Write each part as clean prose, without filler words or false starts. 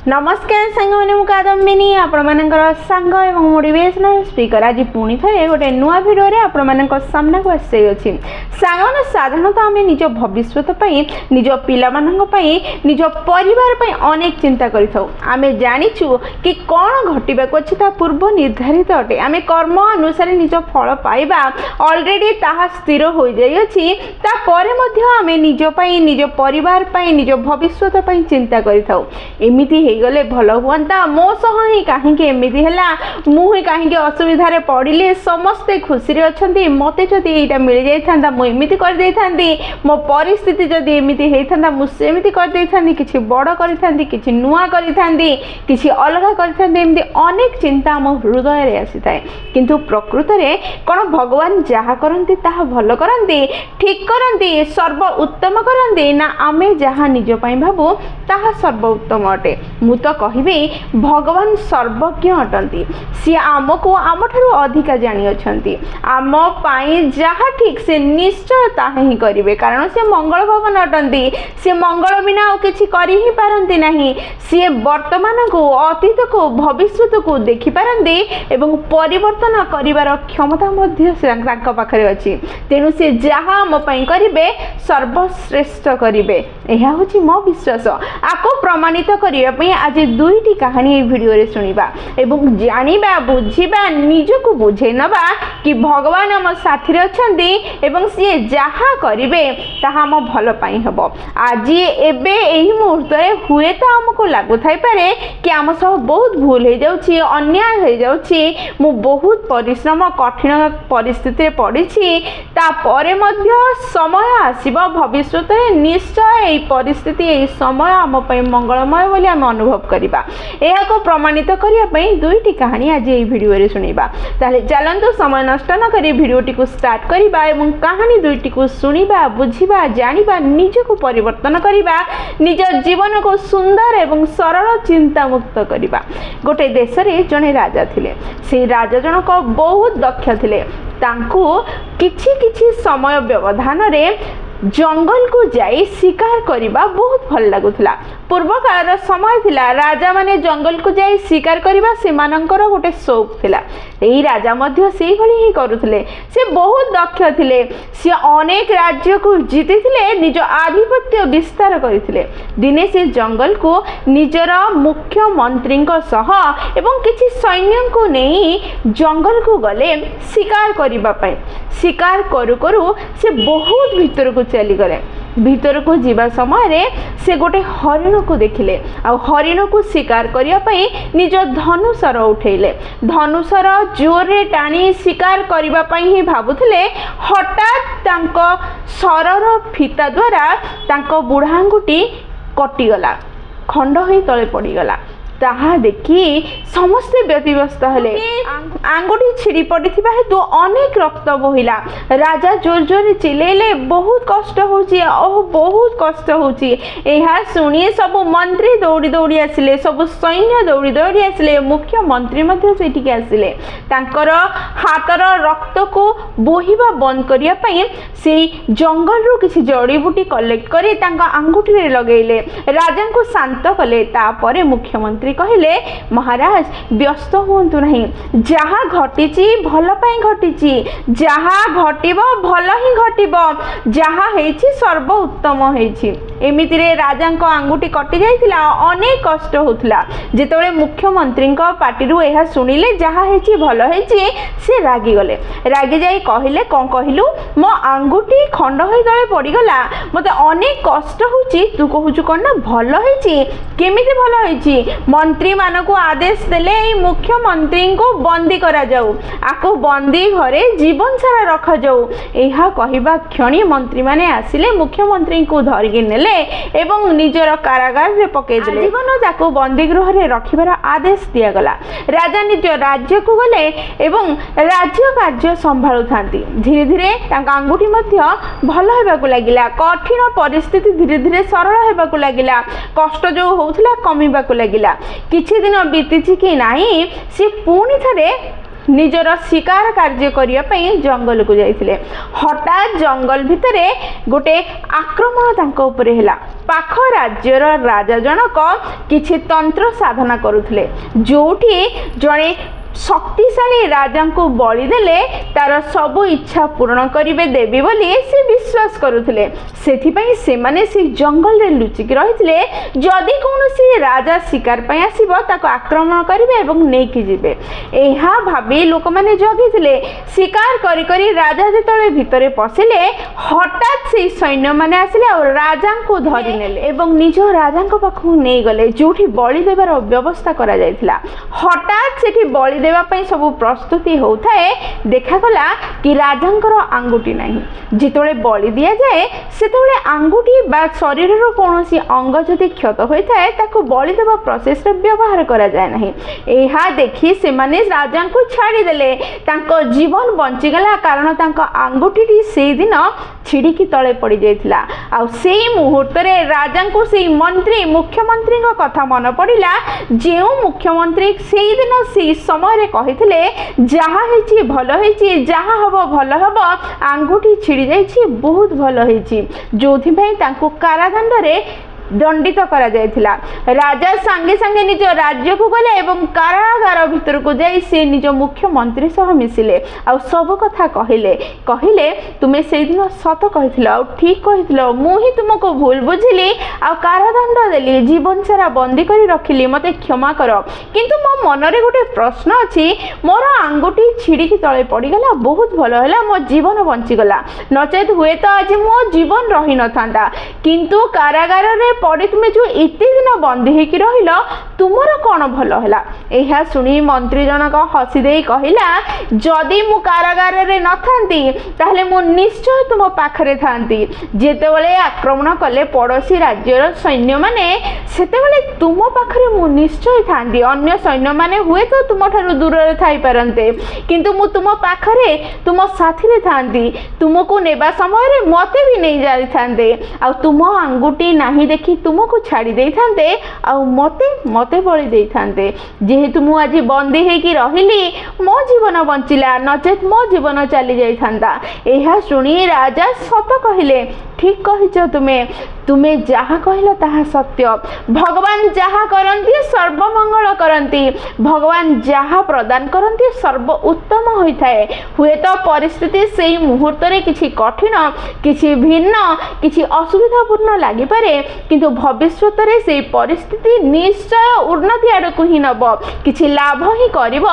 नमस्कार सांग मैंने कादम्बिनी आपणकर सांग एवं मोटिवेशनल स्पीकर आज पुणी थे गोटे नुआ भिडियो आपण सामना को आसी सांग साधारणतः आम निज भविष्य निज पाई निज परिवार अनेक चिंता करें जाचु कि कौन घटवा अच्छी पूर्व निर्धारित अटे आम कर्म अनुसार निज फल पाइबा अलरेडी ताहा स्थिर हो जाइए आम निजपाई निज परिवार निज भविष्य चिंता करें गले भल हुआ मो सह ही कहीं एमती है मुझे कहीं असुविधा पड़े समस्ते खुशी अच्छा मत जदि यहाँ मिल जाता मुझे करदे मो परिस्थिति जदि एमती होता मुझे करदे कि बड़ करी कि नुआ करी कि अलग करी अनेक चिंता आम हृदय आसी था किंतु प्रकृत में कौन भगवान जहाँ करती भल करती ठीक करती सर्व उत्तम करती ना आमे जहाँ निजपाई भावु ताहा सर्व उत्तम अटे मु तो कहबी भगवान सर्वज्ञ अटंती सी आमको आम ठारू अधिका जानी अछंती आम पाई जहाँ ठीक से निश्चय ताहा ही करिवे कारण से मंगल भवन अटंती से मंगल बिना और किछि करि ही पारंती नहीं सी वर्तमान को अतीत को भविष्य को देखि पारंती एवं परिवर्तन करिवार क्षमता मध्य तांका पाखरे अछि तेनु से जहाँ आम पाई करिवे सर्वश्रेष्ठ करिवे एहा होछि मो विश्वास आको प्रमाणित करिया आज दुईटी कहानी भिडियो रे सुनिबा एवं जानिबा बुझिबा निजको बुझे नबा कि भगवान आम साथी अछंती एवं सी जहाँ करिवे ताहा आम भल पाई हबो आज एबे एही मुहूर्त रे हुए तो हमको लागु थाई पारे कि आम सब बहुत भूल हो जाउछि अन्याय हो जाउछि मु बहुत परिश्रम कठिन परिस्थिति रे पड़िछि ता परे मध्य समय आसीबो भविष्य रे निश्चय एही परिस्थिति एही समय आम पई मंगलमय बोली आम अनुभव करिबा एहा को प्रमाणित करिया पई दुईटी कहानी आज एही वीडियो रे सुनिबा ताले चलंतु समय नष्ट न करी वीडियोटी को स्टार्ट करिबा एवं कहानी दुईटी को सुनिबा बुझिबा जानिबा निजको परिवर्तन करिबा निज जीवन को सुंदर एवं सरल चिंता मुक्त करिबा गोटे देश रे जने राजा थिले से राजा जनक बहुत दक्ष थिले तांकु किछि किछि समय व्यवधान रे जंगल को जाई शिकार करिबा बहुत भल लागुथला पूर्व काल समय थिला राजा माने जंगल को जाई शिकार करिबा से मानकर गोटे शौक थिला एही राजा मध्य सेही भली ही करूथले से बहुत दक्ष थिले से अनेक राज्य को जीतिथिले निज आधिपत्य विस्तार करिथिले दिने से जंगल को निजर मुख्य मंत्री सह एवं किछि सैन्य को नहीं जंगल को गले शिकार करिबा पई शिकार करू करू से बहुत भीतर को चली गले भीतर को जीवा समय रे से गोटे हरिण को देखिले आ हरिण को शिकार करिया पई निज धनुषर उठेले धनुषर जोर रे टाणी शिकार करिबा पई ही भाबुथिले हठात तांको सरर फीता द्वारा तांको बुढ़ांगुटी कटिगला खंड होई तळे पड़ीगला ताहा देखी समस्ते व्यतिव्यस्त हेले आंगुठी छिड़ी पड़ी हेतु अनेक रक्त बोहिला राजा जोर जोर चिलेले बहुत कष्ट होची बहुत कष्ट होची एहा सुनी सब मंत्री दौड़ी दौड़ी आसिले सब सैन्य दौड़ी दौड़ी आसिले मुख्य मंत्री मध्य सेठी आसिले तांकर हातर रक्त को बोहिबा बंद करिया पई से जंगल रु किसी जड़ी बूटी कलेक्ट करी तांका आंगुठी रे लगेले राजा को शांत कले तापरे मुख्यमंत्री कहले महाराज व्यस्त हुंतु नहीं जहाँ घटी भल पाई घटी जहाँ घटिबो भल ही घटिबो जहाँ हेछि सर्व उत्तम हेछि एमिति रे राजा को आंगुठी कटि जाइथिला अनेक कष्ट होथला जेतबे मुख्यमंत्री पार्टी रु एहा सुनिले जहाँ हेछि भल हेछि से रागी गले रागी जाई कहले कोन कहिलु मो आंगुठी खंड होई तळे पड़ी गला मते अनेक कष्ट होछि तू कहूछु कोन ना भल हेछि केमिति भल हेछि मंत्री मान को आदेश देले मुख्यमंत्री को बंदी करा जाऊ आको बंदी घरे जीवन सारा रखा जाऊ एहा कहिबा क्षणी मंत्री माने आसिले मुख्यमंत्री को धरिके नेले एवं निजर कारागार रे पके देले जीवन ताको बंदी गृह रे रखिबार आदेश दिया गला राजा निज राज्य को गले एवं राज्य कार्य संभाळु थांती धीरे धीरे तांका अंगुठी मध्य भल हेबाकु लागिला कठिन परिस्थिति धीरे धीरे सरल हेबाकु लागिला कष्ट जो होउथला कमिबाकु लागिला किछि दिन बीतीछि कि नाही से पुणी थरे ନିଜର ଶିକାର କାର୍ଯ୍ୟ କରିବା ପାଇଁ ଜଙ୍ଗଲକୁ ଯାଇଥିଲେ। ହଠାତ୍ ଜଙ୍ଗଲ ଭିତରେ ଗୋଟେ ଆକ୍ରମଣ ତାଙ୍କ ଉପରେ ହେଲା। ପାଖ ରାଜ୍ୟର ରାଜା ଜଣକ କିଛି ତନ୍ତ୍ର ସାଧନା କରୁଥିଲେ, ଯୋଉଠି ଜଣେ ଶକ୍ତିଶାଳୀ ରାଜାଙ୍କୁ ବଳି ଦେଲେ ତାର ସବୁ ଇଚ୍ଛା ପୂରଣ କରିବେ ଦେବୀ ବୋଲି ସେ ବିଶ୍ୱାସ କରୁଥିଲେ। ସେଥିପାଇଁ ସେମାନେ ସେ ଜଙ୍ଗଲରେ ଲୁଚିକି ରହିଥିଲେ। ଯଦି କୌଣସି ରାଜା ଶିକାର ପାଇଁ ଆସିବ ତାକୁ ଆକ୍ରମଣ କରିବେ ଏବଂ ନେଇକି ଯିବେ, ଏହା ଭାବି ଲୋକମାନେ ଜଗିଥିଲେ। ଶିକାର କରି କରି ରାଜା ଯେତେବେଳେ ଭିତରେ ପଶିଲେ, ହଠାତ୍ ସେହି ସୈନ୍ୟମାନେ ଆସିଲେ ଆଉ ରାଜାଙ୍କୁ ଧରି ନେଲେ ଏବଂ ନିଜ ରାଜାଙ୍କ ପାଖକୁ ନେଇଗଲେ, ଯୋଉଠି ବଳି ଦେବାର ବ୍ୟବସ୍ଥା କରାଯାଇଥିଲା। ହଠାତ୍ ସେଠି ବଳି ଦେବା ପାଇଁ ସବୁ ପ୍ରସ୍ତୁତି ହେଉଥାଏ, ଦେଖାଗଲା କି ରାଜାଙ୍କର ଆଙ୍ଗୁଠି ନାହିଁ। ଯେତେବେଳେ ବଳି ଦିଆଯାଏ ସେତେବେଳେ ଆଙ୍ଗୁଠି ବା ଶରୀରର କୌଣସି ଅଙ୍ଗ ଯଦି କ୍ଷତ ହୋଇଥାଏ ତାକୁ ବଳି ଦେବା ପ୍ରୋସେସରେ ବ୍ୟବହାର କରାଯାଏ ନାହିଁ। ଏହା ଦେଖି ସେମାନେ ରାଜାଙ୍କୁ ଛାଡ଼ିଦେଲେ। ତାଙ୍କ ଜୀବନ ବଞ୍ଚିଗଲା, କାରଣ ତାଙ୍କ ଆଙ୍ଗୁଠିଟି ସେଇଦିନ ଛିଡ଼ିକି ତଳେ ପଡ଼ିଯାଇଥିଲା। ଆଉ ସେଇ ମୁହୂର୍ତ୍ତରେ ରାଜାଙ୍କୁ ସେଇ ମନ୍ତ୍ରୀ ମୁଖ୍ୟମନ୍ତ୍ରୀଙ୍କ କଥା ମନେ ପଡ଼ିଲା, ଯେଉଁ ମୁଖ୍ୟମନ୍ତ୍ରୀ ସେଇଦିନ ସେଇ ସମୟରେ କହିଥିଲେ ଯାହା ହେଇଛି ଭଲ ହେଇଛି, ଯାହା ହବ ଭଲ ହବ, ଆଙ୍ଗୁଠି ଛିଡ଼ି ଯାଇଛି ବହୁତ ଭଲ ହେଇଛି, ଯୋଉଥିପାଇଁ ତାଙ୍କୁ କାରାଦଣ୍ଡରେ ଦଣ୍ଡିତ କରାଯାଇଥିଲା। ରାଜା ସାଙ୍ଗେ ସାଙ୍ଗେ ନିଜ ରାଜ୍ୟକୁ ଗଲେ ଏବଂ କାରାଗାର ଭିତରକୁ ଯାଇ ସେ ନିଜ ମୁଖ୍ୟମନ୍ତ୍ରୀ ସହ ମିଶିଲେ ଆଉ ସବୁ କଥା କହିଲେ ତୁମେ ସେଇଦିନ ସତ କହିଥିଲ ଆଉ ଠିକ୍ କହିଥିଲ, ମୁଁ ହିଁ ତୁମକୁ ଭୁଲ ବୁଝିଲି ଆଉ କାରାଦଣ୍ଡ ଦେଲି, ଜୀବନ ସାରା ବନ୍ଦୀ କରି ରଖିଲି, ମୋତେ କ୍ଷମା କର। କିନ୍ତୁ ମୋ ମନରେ ଗୋଟେ ପ୍ରଶ୍ନ ଅଛି, ମୋର ଆଙ୍ଗୁଠି ଛିଡ଼ିକି ତଳେ ପଡ଼ିଗଲା, ବହୁତ ଭଲ ହେଲା, ମୋ ଜୀବନ ବଞ୍ଚିଗଲା, ନଚେତ ହୁଏତ ଆଜି ମୋ ଜୀବନ ରହିନଥାନ୍ତା। କିନ୍ତୁ କାରାଗାରରେ ପଡ଼ି ତୁମେ ଯେଉଁ ଏତେ ଦିନ ବନ୍ଦୀ ହେଇକି ରହିଲ, ତୁମର କ'ଣ ଭଲ ହେଲା? ଏହା ଶୁଣି ମନ୍ତ୍ରୀ ଜଣକ ହସି ଦେଇ କହିଲା, ଯଦି ମୁଁ କାରାଗାରରେ ନଥାନ୍ତି ତାହେଲେ ମୁଁ ନିଶ୍ଚୟ ତୁମ ପାଖରେ ଥାନ୍ତି। ଯେତେବେଳେ ଆକ୍ରମଣ କଲେ ପଡ଼ୋଶୀ ରାଜ୍ୟର ସୈନ୍ୟମାନେ, ସେତେବେଳେ ତୁମ ପାଖରେ ମୁଁ ନିଶ୍ଚୟ ଥାନ୍ତି। ଅନ୍ୟ ସୈନ୍ୟମାନେ ହୁଏତ ତୁମଠାରୁ ଦୂରରେ ଥାଇପାରନ୍ତେ, କିନ୍ତୁ ମୁଁ ତୁମ ପାଖରେ ତୁମ ସାଥିରେ ଥାନ୍ତି। ତୁମକୁ ନେବା ସମୟରେ ମୋତେ ବି ନେଇ ଯାଇଥାନ୍ତେ ଆଉ ତୁମ ଆଙ୍ଗୁଠି ନାହିଁ ଦେଖି ତୁମକୁ ଛାଡ଼ି ଦେଇଥାନ୍ତେ ଆଉ ମୋତେ ବଳି ଦେଇଥାନ୍ତେ। ଯେହେତୁ ମୁଁ ଆଜି ବନ୍ଦୀ ହେଇକି ରହିଲି, ମୋ ଜୀବନ ବଞ୍ଚିଲା, ନଚେତ୍ ମୋ ଜୀବନ ଚାଲି ଯାଇଥାନ୍ତା। ଏହା ଶୁଣି ରାଜା ସତ କହିଲେ, ଠିକ୍ କହିଛ ତୁମେ ଯାହା କହିଲ ତାହା ସତ୍ୟ। ଭଗବାନ ଯାହା କରନ୍ତି ସର୍ବମଙ୍ଗଳ କରନ୍ତି, ଭଗବାନ ଯାହା ପ୍ରଦାନ କରନ୍ତି ସର୍ବ ଉତ୍ତମ ହୋଇଥାଏ। ହୁଏତ ପରିସ୍ଥିତି ସେଇ ମୁହୂର୍ତ୍ତରେ କିଛି କଠିନ, କିଛି ଭିନ୍ନ, କିଛି ଅସୁବିଧାପୂର୍ଣ୍ଣ ଲାଗିପାରେ, କିନ୍ତୁ ଭବିଷ୍ୟତରେ ସେହି ପରିସ୍ଥିତି ନିଶ୍ଚୟ ଉନ୍ନତି ଆଡ଼କୁ ହିଁ ନେବ, କିଛି ଲାଭ ହିଁ କରିବ।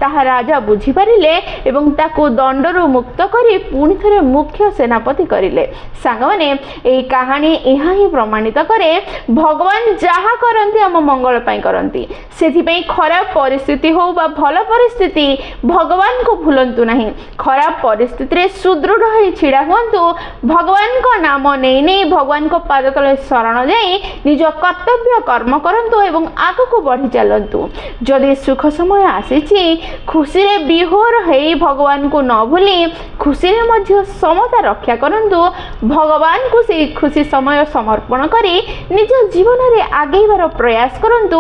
ତାହା ରାଜା ବୁଝିପାରିଲେ ଏବଂ ତାକୁ ଦଣ୍ଡରୁ ମୁକ୍ତ କରି ପୁଣି ଥରେ ମୁଖ୍ୟ ସେନାପତି କରିଲେ। ସାଙ୍ଗମାନେ, ଏହି କାହାଣୀ ଏହା ହିଁ ପ୍ରମାଣିତ କରେ, ଭଗବାନ ଯାହା କରନ୍ତି ଆମ ମଙ୍ଗଳ ପାଇଁ କରନ୍ତି। ସେଥିପାଇଁ ଖରାପ ପରିସ୍ଥିତି ହେଉ ବା ଭଲ ପରିସ୍ଥିତି, ଭଗବାନଙ୍କୁ ଭୁଲନ୍ତୁ ନାହିଁ। ଖରାପ ପରିସ୍ଥିତିରେ ସୁଦୃଢ଼ ହୋଇ ଛିଡ଼ା ହୁଅନ୍ତୁ। ଭଗବାନଙ୍କ ନାମ ନେଇ ଭଗବାନଙ୍କ ପାଦ ତଳେ ଶରଣ ଯାଇ ନିଜ କର୍ତ୍ତବ୍ୟ କର୍ମ କରନ୍ତୁ ଏବଂ ଆଗକୁ ବଢ଼ି ଚାଲନ୍ତୁ। ଯଦି ସୁଖ ସମୟ ଆସିଛି, ଖୁସିରେ ବିହୋର ହେଇ ଭଗବାନଙ୍କୁ ନ ଭୁଲି ଖୁସିରେ ମଧ୍ୟ ସମତା ରକ୍ଷା କରନ୍ତୁ। ଭଗବାନଙ୍କୁ ସେହି ଖୁସି ସମୟ ସମର୍ପଣ କରି ନିଜ ଜୀବନରେ ଆଗେଇବାର ପ୍ରୟାସ କରନ୍ତୁ।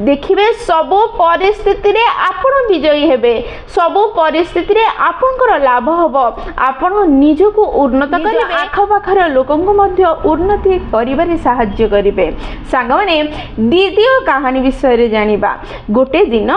ଦେଖିବେ ସବୁ ପରିସ୍ଥିତିରେ ଆପଣ ବିଜୟୀ ହେବେ, ସବୁ ପରିସ୍ଥିତିରେ ଆପଣଙ୍କର ଲାଭ ହେବ, ଆପଣ ନିଜକୁ ଉନ୍ନତ କରିବେ, ଆଖପାଖର ଲୋକଙ୍କୁ ମଧ୍ୟ ଉନ୍ନତି କରିବାରେ ସାହାଯ୍ୟ କରିବେ। ସାଙ୍ଗମାନେ, ଦ୍ୱିତୀୟ କାହାଣୀ ବିଷୟରେ ଜାଣିବା। ଗୋଟେ ଦିନ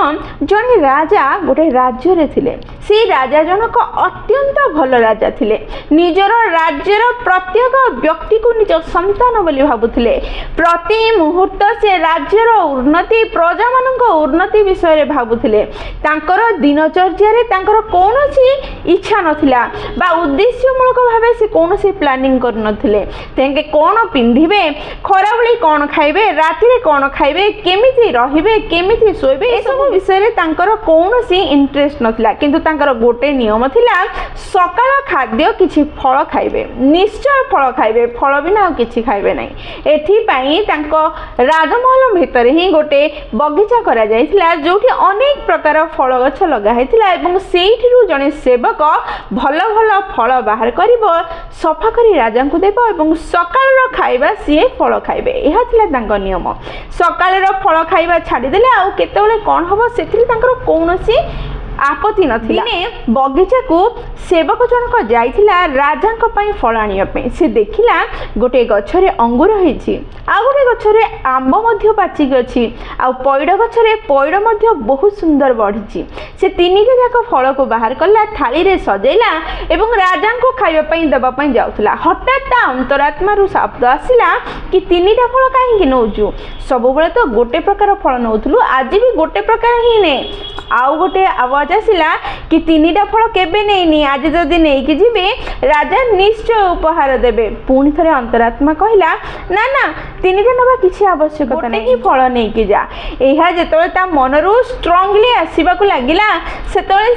ଜଣେ ରାଜା ଗୋଟେ ରାଜ୍ୟରେ ଥିଲେ। ସେହି ରାଜା ଜଣକ ଅତ୍ୟନ୍ତ ଭଲ ରାଜା ଥିଲେ। ନିଜର ରାଜ୍ୟର ପ୍ରତ୍ୟେକ ବ୍ୟକ୍ତିକୁ ନିଜ ସନ୍ତାନ ବୋଲି ଭାବୁଥିଲେ। ପ୍ରତି ମୁହୂର୍ତ୍ତ ସେ ରାଜ୍ୟର ଉନ୍ନତି, ପ୍ରଜାମାନଙ୍କ ଉନ୍ନତି ବିଷୟରେ ଭାବୁଥିଲେ। ତାଙ୍କର ଦିନଚର୍ଯ୍ୟାରେ ତାଙ୍କର କୌଣସି ଇଚ୍ଛା ନଥିଲା ବା ଉଦ୍ଦେଶ୍ୟମୂଳକ ଭାବେ ସେ କୌଣସି ପ୍ଲାନିଂ କରୁନଥିଲେ। ତାଙ୍କେ କ'ଣ ପିନ୍ଧିବେ, ଖରାବେଳେ କ'ଣ ଖାଇବେ, ରାତିରେ କ'ଣ ଖାଇବେ, କେମିତି ରହିବେ, କେମିତି ଶୋଇବେ, ଏସବୁ ବିଷୟରେ ତାଙ୍କର କୌଣସି ଇଣ୍ଟରେଷ୍ଟ ନଥିଲା। କିନ୍ତୁ ତାଙ୍କର ଗୋଟେ ନିୟମ ଥିଲା, ସକାଳ ଖାଦ୍ୟ କିଛି ଫଳ ଖାଇବେ, ନିଶ୍ଚୟ ଫଳ ଖାଇବେ, ଫଳ ବିନା ଆଉ କିଛି ଖାଇବେ ନାହିଁ। ଏଥିପାଇଁ ତାଙ୍କ ରାଜମହଲ ଭିତରେ ହିଁ ଗୋଟେ ବଗିଚା କରାଯାଇଥିଲା, ଯେଉଁଠି ଅନେକ ପ୍ରକାର ଫଳ ଗଛ ଲଗା ହେଇଥିଲା ଏବଂ ସେଇଥିରୁ ଜଣେ ସେବକ ଭଲ ଭଲ ଫଳ ବାହାର କରିବ, ସଫା କରି ରାଜାଙ୍କୁ ଦେବ ଏବଂ ସକାଳର ଖାଇବା ସିଏ ଫଳ ଖାଇବେ। ଏହା ଥିଲା ତାଙ୍କ ନିୟମ। ସକାଳର ଫଳ ଖାଇବା ଛାଡ଼ିଦେଲେ ଆଉ କେତେବେଳେ କ'ଣ ହେବ ସେଥିରେ ତାଙ୍କର କୌଣସି आपत्ति नथिला। दिने बगीचा को सेवक जनक जाइथिला राजांक पई फल आनिया पे। से देखिला गोटे गछरे अंगूर हेछि, आ गोटे गछरे आंब मध्य पाचिक अछि, आ पइड गछरे पइड मध्य बहुत सुंदर बढ़िछि। से तीनिटा जाक फल को बाहर कला, थाली रे सजेला एवं राजा को खाइबा पई देबा पई जाउथला। हठात ता अंतरात्मा रु शब्द आसिला कि तीनिटा फल काहे नौचु, सब बेले तो गोटे प्रकार फल नौथलु, आज भी गोटे प्रकार ही ने। आउ गोटे आवाज आसिला कि तीनिटा फल केबे नेइनी, आज जदि नेइकी जिबे राजा निश्चय उपहार देबे। पुणी थरे अंतरात्मा कहिला ना ना तीनिटा नबा किछि आवश्यकता नै, ही फल नेइकी जा। एहा जेतोले ता मनरु स्ट्रांगली आसीबाकू लागिला, सेतोले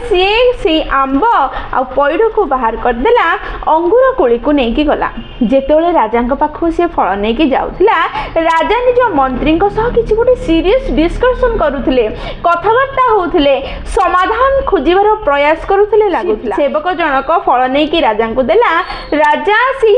से आंब आ पइड को बाहर कर देला, अंगूर कोली को नेइकी गला। जेतोले राजांक पाखु से फल नेइकी जाउथला, राजा निज मंत्री को सह किछि गोटे सीरियस डिस्कशन करूथिले, कथाबार्ता होउथिले, समाधान खोजिबार प्रयास करूथिले लागुथिला। सेवक जनक फल नेइकी राजा को देला, राजा आसी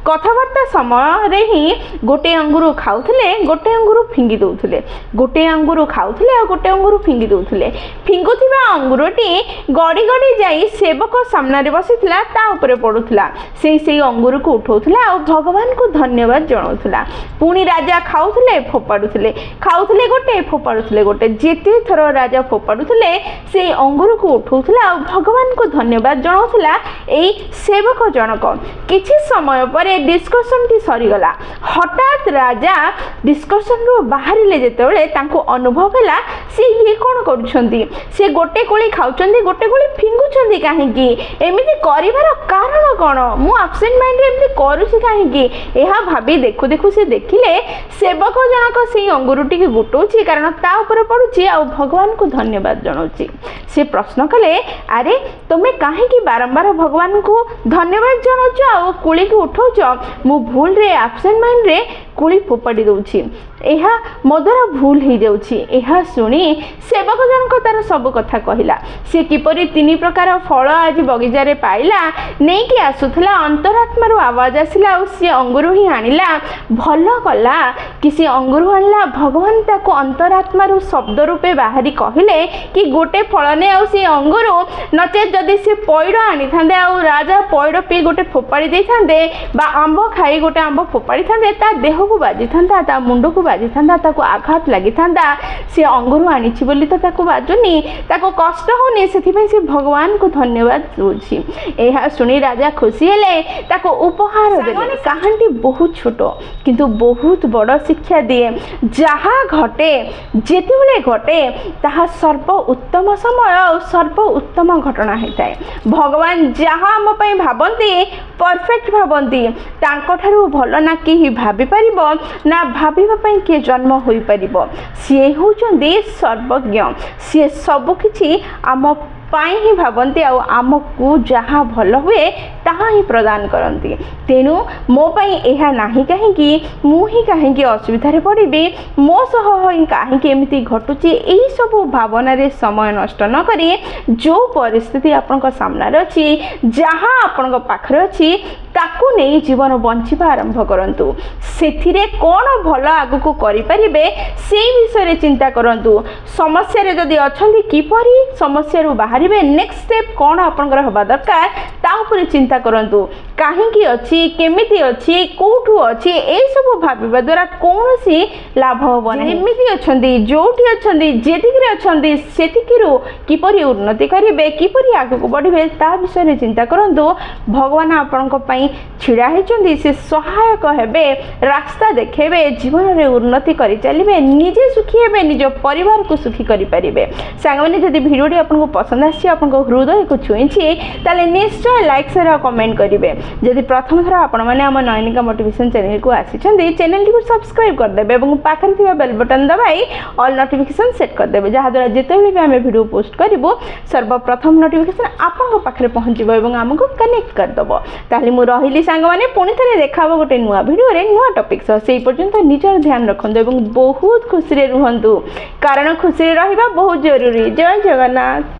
कथाबार्ता समय रे ही गोटे अंगूर खाउथिले, गोटे अंगूर फिंगी दउथिले, गोटे अंगूर खाउथिले आ गोटे अंगूर फिंगी दउथिले। फिंगुथिबा अंगूरटी गड़ी गड़ी जाई सेवक सामने रे बसिथिला, ता ऊपर पडुथिला। सेई अंगूर को उठौथिला आ भगवान को धन्यवाद जणाउथिला। पुणी राजा खाउथिले, फोपाडुथिले, खाउथिले गोटे, फोपाडुथिले गोटे। जेते थर राजा फोपाडुथिले सेई अंगूर को उठौथिला आ भगवान को धन्यवाद जणाउथिला। एई सेवक जनक किछि समय पर डिस्कशन टी सरीगला। हठात राजा डिस्कशन रो बाहरिले जेतेबेले तांको अनुभव हैला से ये कोन करूछंती, से गोटे कोली खाउछंती, गोटे कोली फिंगुछंती काहेकि, एमिति करिवार कारण कोन, मु एब्सेंट माइंड रे एमिति करूछि काहेकि। एहा भाबी देखु देखु से देखिले सेवक जनक से अंगूरटी के गुटौछि, कारण ता ऊपर पडुछि आ भगवान को धन्यवाद जणाउछि। से प्रश्न कले, अरे तुमे काहेकि बारंबार भगवान को धन्यवाद जणाउछ आ कोली के उठौछ, मु भूल रे एब्सेंट माइंड रे कोली फोपाड़ी दउछि, एहा मोदरा भूल ही जाउछि। एहा सुनी सेवक जनक तार सब कथा कहिला, से किपरि तीन प्रकार फल आज बगीचा रे पाइला, नै कि आसुथला अंतरात्मा रो आवाज आसिला और से अंगूर ही आनिला। भलो कला कि से अंगूर आनिला, भगवान ताको अंतरात्मा रो शब्द रूपे बाहरी कहिले कि गोटे फल ने आ से अंगूर, नचे जदि से पइड आनी थांदे आ राजा पइड पी गोटे फोपाड़ी देई थांदे, बा आंब खाई गोटे आंब फोपाड़ी थांदे, ता देह को बाजी थांदा, ता मुंड को बाजी थांदा, ताको आघात लागि थांदा। से अंगूर आनिछि बोली तो ताको बाजुनी, ताको कष्ट होनी, सेथिबे से भगवान को धन्यवाद दोछि। एहा सुनी राजा खुशी हेले, ताको उपहार देले। कहानी बहुत छोट किंतु बहुत बड़ शिक्षा दिए। जहा घटे जेतेबेले घटे ताहा सर्व उत्तम समय और सर्व उत्तम घटना हेताए। भगवान जहा हम पई भाबंती परफेक्ट भाबंती, तांको ठारू भल ना केही भाबी परिबो, ना भाबिबा पई के जन्म होई परिबो। से होचंदी सर्वज्ञ, से सब किछि आम पाई ही भाबंती, आ आमको जहाँ भल हुए ताहा ही प्रदान करती। तेणु मो पाई एहा नाही काहेकि, मु ही काहेकि असुविधा रे पड़िबे, मो सह ही काहेकि एमिति घटुची, एही सब भावना रे समय नष्ट न करी जो परिस्थिति आपनक सामना रे अछि, जहाँ आपनक पाखरे अछि, ताकू नहीं जीवन बंचिबा आरंभ करंतु। सेथिरे कोन भल आगु करि परिबे सेही विषय रे चिंता करंतु। समस्या रे जदि अछंती किपरि समस्या रु बाहरिबे, नेक्स्ट स्टेप कोन आपनकर हबा दरकार ता ऊपर चिंता करंतु। काहेकि अछि, केमिति अछि, कोठु अछि, ए सब भाबिबा द्वारा कोनोसी लाभ होबो नै। एमिति अछंती, जोठी अछंती, जेतिकरे अछंती, सेतिकिरु किपरि उन्नति करिबे, किपरि आगु बढ़िबे ता विषय रे चिंता करंतु। भगवान आपनक पई छिड़ा हेचंती, से सहायक हेबे, रास्ता देखेबे, जीवन रे उन्नति करि चलिबे, निजे सुखी हेबे, निज परिवार को सुखी करि परिबे। सांग माने जदि वीडियोटी आपनको पसंद आछि, आपनको हृदय को छुईछि, ताले निश्चय लाइक शेयर और कमेंट करिवे। जदि प्रथम थर आपण माने हम नयनिका मोटिवेशन चैनल को आछिछंती, चैनल को सब्सक्राइब कर देबे एवं पाखरे थिबा बेल बटन दबाई ऑल नोटिफिकेशन सेट कर देबे, जहा द्वारा जेतेबेले भी हम वीडियो पोस्ट करिवो सर्वप्रथम नोटिफिकेशन आपन पाखरे पहुंचीबो एवं हमको कनेक्ट कर दबो। ताले मु रहिली सांग माने पुणी थरे देखाबो गोटे नुवा वीडियो रे नुवा टॉपिक सो। सेही पर्यंत निजर ध्यान रखंतु एवं बहुत खुशी रे रुहंतु, कारण खुशी रे रहिबा बहुत जरूरी। जय जगन्नाथ।